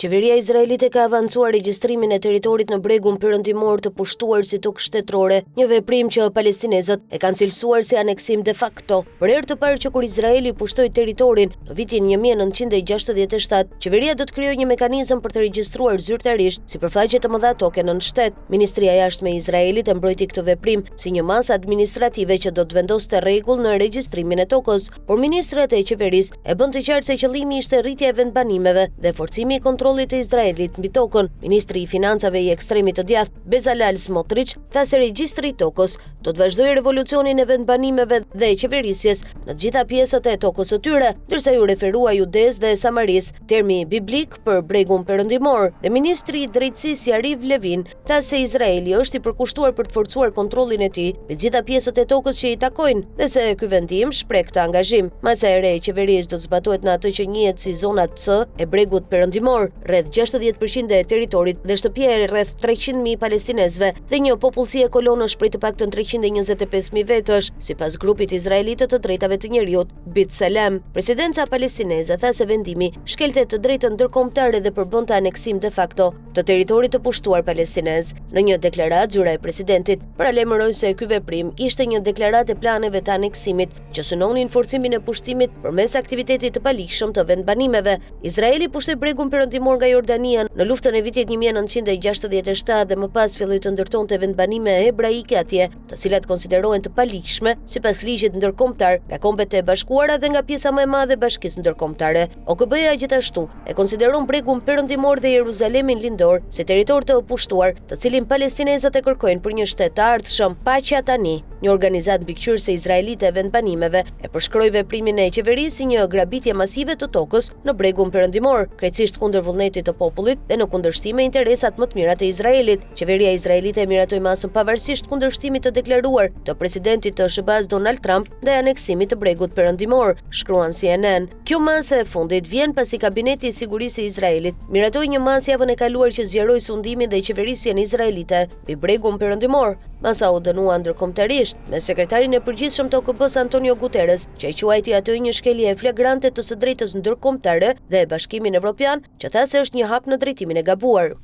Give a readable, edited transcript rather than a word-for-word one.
Qeveria izraelite ka avancuar regjistrimin e territorit në bregun perëndimor të pushtuar si tokë shtetërore, një veprim që palestinezët e kanë cilësuar si aneksim de facto. Për herë të parë që kur Izraeli pushtoi territorin në vitin 1967, qeveria do të krijojë një mekanizëm për të regjistruar zyrtarisht sipërfaqe të mëdha toke nën shtet. Ministria e Jashtme e Izraelit e mbrojti këtë veprim si një masë administrative që do të vendoste rregull në regjistrimin e tokës, por ministrat e qeverisë e bën të qartë se qëllimi ishte rritja e vendbanimeve dhe forcimi i kontrollit të Izraelit mbi tokën. Ministri i Financave i ekstremit të djathtë, Bezalel Smotrich, tha se regjistri i tokës do të vazhdojë revolucionin e vendbanimeve dhe qeverisjes në të gjitha pjesët e tokës së tyre, ndërsa ju referua Judes dhe Samaris, termi biblik për bregun perëndimor. Dhe ministri i drejtësisë Yariv Levin tha se Izraeli është i përkushtuar për të forcuar kontrollin e tij me gjitha pjesët e tokës që i takojnë, dhe se ky vendim shpreh këtë angazhim. Masa e re e qeverisë do të zbatohet në atë që njihet si zona C e bregut perëndimor, rreth 60% e territorit dhe shtëpia e rreth 300.000 palestinezëve dhe një popullsi e kolonësh prej të paktën 325.000 vetësh, sipas grupit izraelit të drejtave të njerëzit, B'Tselem. Presidenca palestineze tha se vendimi shkelte të drejtën ndërkombëtare dhe përbënte aneksim de facto të territorit të pushtuar palestinez. Në një deklaratë, zyra e presidentit paralajmëroi se ky veprim ishte një deklaratë e planeve të aneksimit që synonin forcimin e pushtimit përmes aktivitetit të palikshëm të vendbanimeve. Izraeli pushtoi bregun perëndimor nga Jordania në luftën e vitit 1967 dhe më pas filloi të ndërtonte vendbanime hebraike atje, të cilat konsiderohen të palikshme sipas ligjit ndërkombëtar nga Kombet e Bashkuara dhe nga pjesa më e madhe e Bashkisë Ndërkombëtare. OKB-ja gjithashtu e konsideron bregun perëndimor dhe Jeruzalemin lindor si territor të pushtuar, të cilin palestinezët e kërkojnë për një shtet të ardhshëm. Paqja tani, një organizatë mbikëqyrëse izraelite e vendbanimeve, e përshkroi veprimin e qeverisë si një grabitje masive të tokës në bregun perëndimor, krejtësisht kundër vullnetit të popullit dhe në kundërshtim me interesat më të mira të Izraelit. Qeveria izraelite e miratoi masën pavarësisht kundërshtimit të deklaruar të presidentit të SBA-s Donald Trump ndaj aneksimit të bregut perëndimor, shkruan CNN. Kjo masë e fundit vjen pasi kabineti i sigurisë i Izraelit miratoi një masë javën e kaluar që zgjeroi sundimin dhe qeverisjen izraelite mbi bregun perëndimor. Masa u dënua ndërkombëtarisht me sekretarin e përgjithshëm të OKB-s Antonio Guterres, që e quajti atë një shkelje flagrante të së drejtës ndërkombëtare dhe Bashkimin Evropian, që tha se është një hap në drejtimin e gabuar.